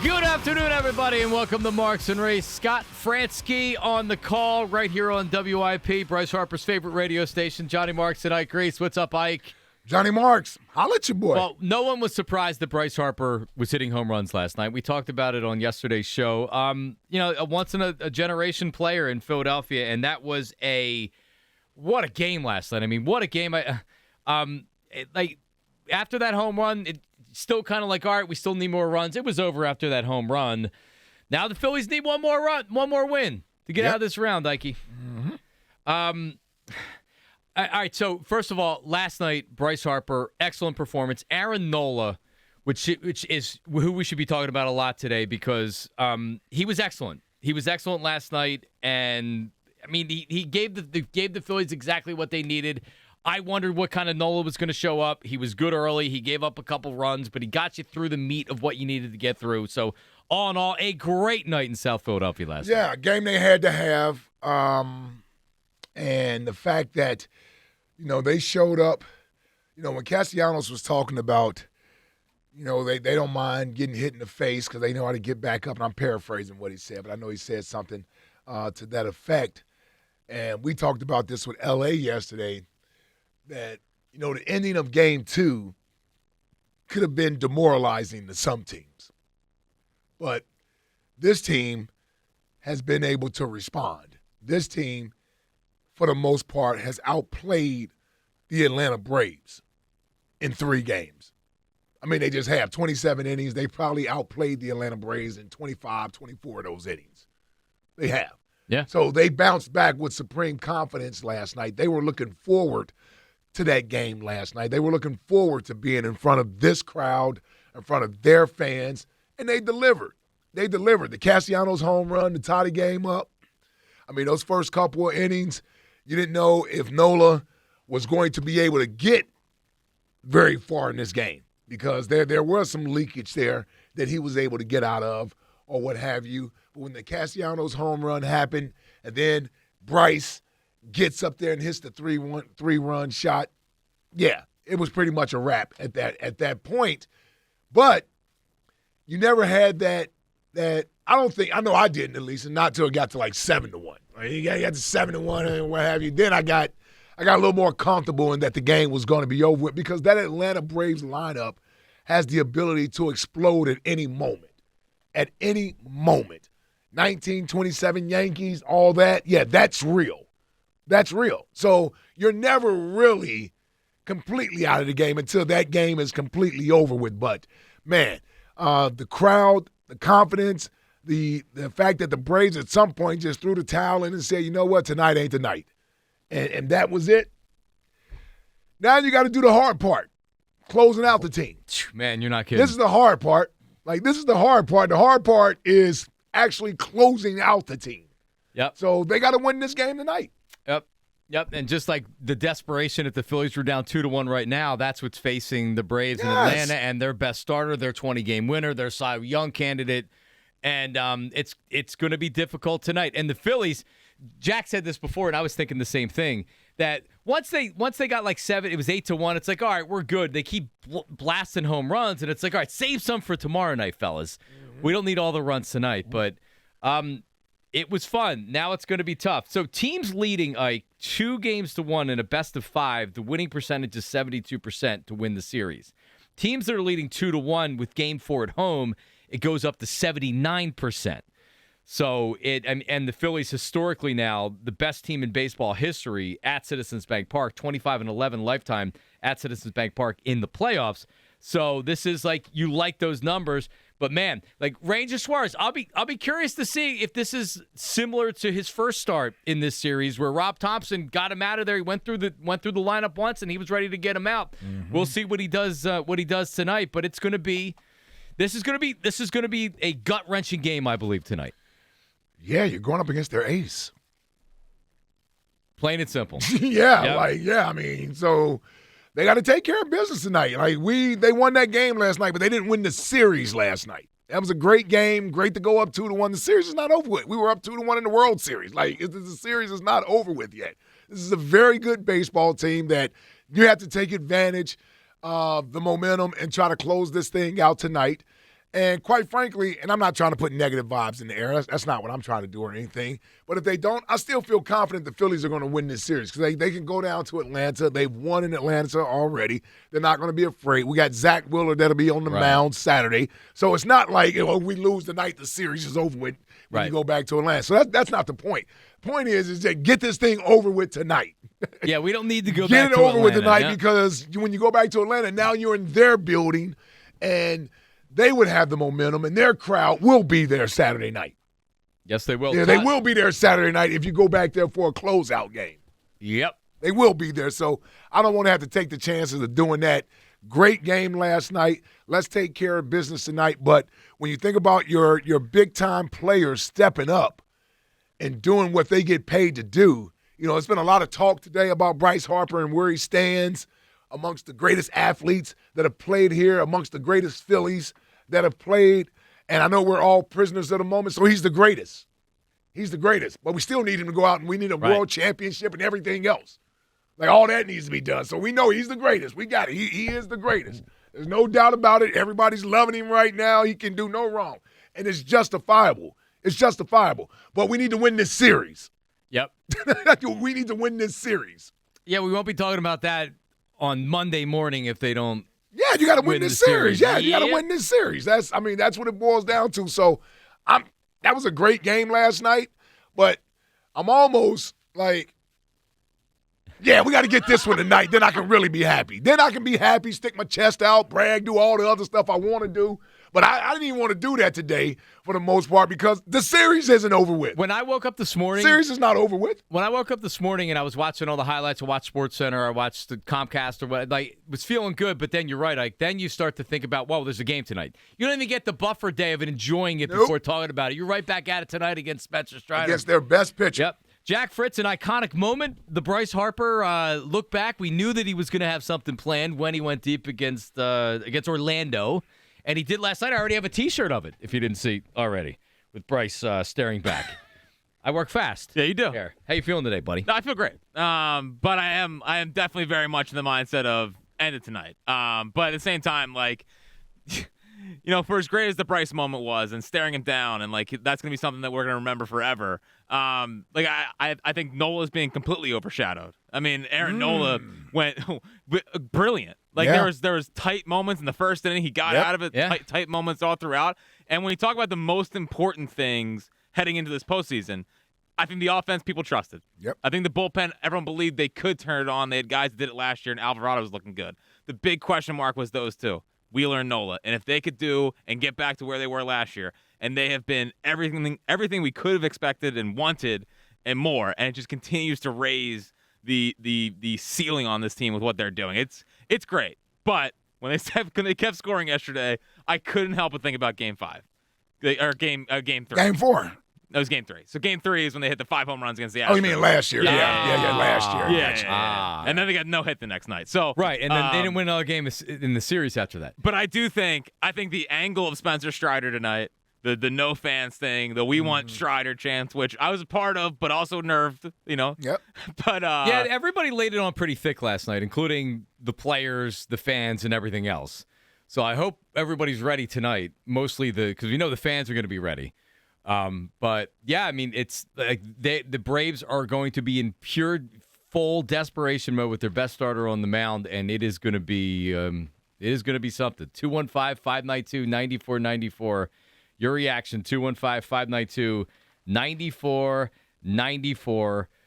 Good afternoon, everybody, and welcome to Marks and Reese. Scott Fransky on the call right here on WIP, Bryce Harper's favorite radio station. Johnny Marks and Ike Reese. What's up, Ike? Johnny Marks, holla at your boy. Well, no one was surprised that Bryce Harper was hitting home runs last night. We talked about it on yesterday's show. A once-in-a-generation player in Philadelphia, and that was what a game last night. I mean, what a game. After that home run, it still kind of like, all right, we still need more runs. It was over after that home run. Now the Phillies need one more win to get out of this round, Ike. Mm-hmm. All right, so first of all, last night, Bryce Harper, excellent performance. Aaron Nola, which is who we should be talking about a lot today because he was excellent. He was excellent last night, and I mean, he gave the Phillies exactly what they needed. I wondered what kind of Nola was going to show up. He was good early. He gave up a couple runs, but he got you through the meat of what you needed to get through. So, all in all, a great night in South Philadelphia last night. Yeah, a game they had to have. And the fact that, they showed up. When Castellanos was talking about, they don't mind getting hit in the face because they know how to get back up. And I'm paraphrasing what he said, but I know he said something to that effect. And we talked about this with L.A. yesterday. That, the ending of Game 2 could have been demoralizing to some teams. But this team has been able to respond. This team, for the most part, has outplayed the Atlanta Braves in 3 games. I mean, they just have 27 innings. They probably outplayed the Atlanta Braves in 25, 24 of those innings. They have. Yeah. So they bounced back with supreme confidence last night. They were looking forward to that game last night. They were looking forward to being in front of this crowd, in front of their fans, and they delivered. They delivered. The Castellanos home run to tie the game up. I mean, those first couple of innings, you didn't know if Nola was going to be able to get very far in this game because there was some leakage there that he was able to get out of or what have you. But when the Castellanos home run happened and then Bryce gets up there and hits the three-run shot, yeah, it was pretty much a wrap at that point. But you never had that I know I didn't at least, and not until it got to like 7-1. You got to 7-1 and what have you. Then I got a little more comfortable in that the game was going to be over with because that Atlanta Braves lineup has the ability to explode at any moment. At any moment. 1927 Yankees, all that, yeah, that's real. That's real. So you're never really completely out of the game until that game is completely over with. But, man, the crowd, the confidence, the fact that the Braves at some point just threw the towel in and said, you know what, tonight ain't the night. And that was it. Now you got to do the hard part, closing out the team. Man, you're not kidding. This is the hard part. This is the hard part. The hard part is actually closing out the team. Yep. So they got to win this game tonight. Yep, and just like the desperation if the Phillies were down 2-1 right now, that's what's facing the Braves in Atlanta and their best starter, their 20-game winner, their Cy Young candidate, and it's going to be difficult tonight. And the Phillies, Jack said this before, and I was thinking the same thing, that once they got like 7, it was 8-1. It's like, all right, we're good. They keep blasting home runs, and it's like, all right, save some for tomorrow night, fellas. We don't need all the runs tonight, but it was fun. Now it's going to be tough. So teams leading 2-1 in a best of 5. The winning percentage is 72% to win the series. Teams that are leading 2-1 with Game 4 at home, it goes up to 79%. So and the Phillies historically now the best team in baseball history at Citizens Bank Park, 25-11 lifetime at Citizens Bank Park in the playoffs. So this is like you like those numbers. But man, like Ranger Suarez, I'll be curious to see if this is similar to his first start in this series, where Rob Thompson got him out of there. He went through the lineup once, and he was ready to get him out. Mm-hmm. We'll see what he does tonight. But this is going to be a gut wrenching game, I believe, tonight. Yeah, you're going up against their ace. Plain and simple. Yeah, yep. I mean, so they got to take care of business tonight. They won that game last night, but they didn't win the series last night. That was a great game. Great to go up 2-1. The series is not over with. We were up 2-1 in the World Series. The series is not over with yet. This is a very good baseball team that you have to take advantage of the momentum and try to close this thing out tonight. And quite frankly, and I'm not trying to put negative vibes in the air. That's not what I'm trying to do or anything. But if they don't, I still feel confident the Phillies are going to win this series because they can go down to Atlanta. They've won in Atlanta already. They're not going to be afraid. We got Zach Wheeler that'll be on the mound Saturday. So it's not like we lose tonight, the series is over with when you go back to Atlanta. So that's not the point. The point is that get this thing over with tonight. Yeah, we don't need to go get back it to over with Atlanta, tonight because when you go back to Atlanta, now you're in their building and – they would have the momentum, and their crowd will be there Saturday night. Yes, they will. Yeah, they will be there Saturday night if you go back there for a closeout game. Yep. They will be there, so I don't want to have to take the chances of doing that. Great game last night. Let's take care of business tonight. But when you think about your big-time players stepping up and doing what they get paid to do, it's been a lot of talk today about Bryce Harper and where he stands amongst the greatest athletes that have played here, amongst the greatest Phillies that have played, and I know we're all prisoners of the moment, so he's the greatest. He's the greatest. But we still need him to go out, and we need a world championship and everything else. Like, all that needs to be done. So we know he's the greatest. We got it. He is the greatest. There's no doubt about it. Everybody's loving him right now. He can do no wrong. And it's justifiable. It's justifiable. But we need to win this series. Yep. We need to win this series. Yeah, we won't be talking about that on Monday morning if they don't. Yeah, you got to win this series. Yeah, you got to win this series. That's what it boils down to. So, that was a great game last night, but I'm almost like, yeah, we got to get this one tonight. Then I can really be happy. Then I can be happy, stick my chest out, brag, do all the other stuff I want to do. But I didn't even want to do that today for the most part because the series isn't over with. When I woke up this morning. Series is not over with. When I woke up this morning and I was watching all the highlights, I watched SportsCenter, I watched the Comcast or what, was feeling good, but then you're right, then you start to think about, whoa, there's a game tonight. You don't even get the buffer day of enjoying it before talking about it. You're right back at it tonight against Spencer Strider. Against their best pitcher. Yep. Jack Fritz, an iconic moment. The Bryce Harper look back. We knew that he was going to have something planned when he went deep against Orlando. And he did last night. I already have a T-shirt of it, if you didn't see already, with Bryce staring back. I work fast. Yeah, you do. Here. How you feeling today, buddy? No, I feel great. But I am definitely very much in the mindset of end it tonight. But at the same time, for as great as the Bryce moment was and staring him down, and that's gonna be something that we're gonna remember forever. I think Nola's being completely overshadowed. I mean, Aaron Nola went brilliant. There was tight moments in the first inning. He got out of it. Yeah. Tight moments all throughout. And when you talk about the most important things heading into this postseason, I think the offense people trusted. Yep. I think the bullpen, everyone believed they could turn it on. They had guys that did it last year, and Alvarado was looking good. The big question mark was those two, Wheeler and Nola. And if they could do and get back to where they were last year, and they have been everything we could have expected and wanted and more, and it just continues to raise the ceiling on this team with what they're doing. It's great. But when they kept scoring yesterday, I couldn't help but think about Game 5. Or Game 3. Game 4. That was Game 3. So Game 3 is when they hit the 5 home runs against the Astros. Oh, you mean last year? Yeah, last year. Yeah. And then they got no hit the next night. So right, and then they didn't win another game in the series after that. But I think the angle of Spencer Strider tonight, the no fans thing, the we want Strider chants, which I was a part of, but also nerved, Yep. But yeah, everybody laid it on pretty thick last night, including the players, the fans, and everything else. So I hope everybody's ready tonight. Mostly because we know the fans are going to be ready. But yeah, I mean, it's like the Braves are going to be in pure, full desperation mode with their best starter on the mound, and it is going to be something. 215-592-9494. Your reaction, 215-592-9494.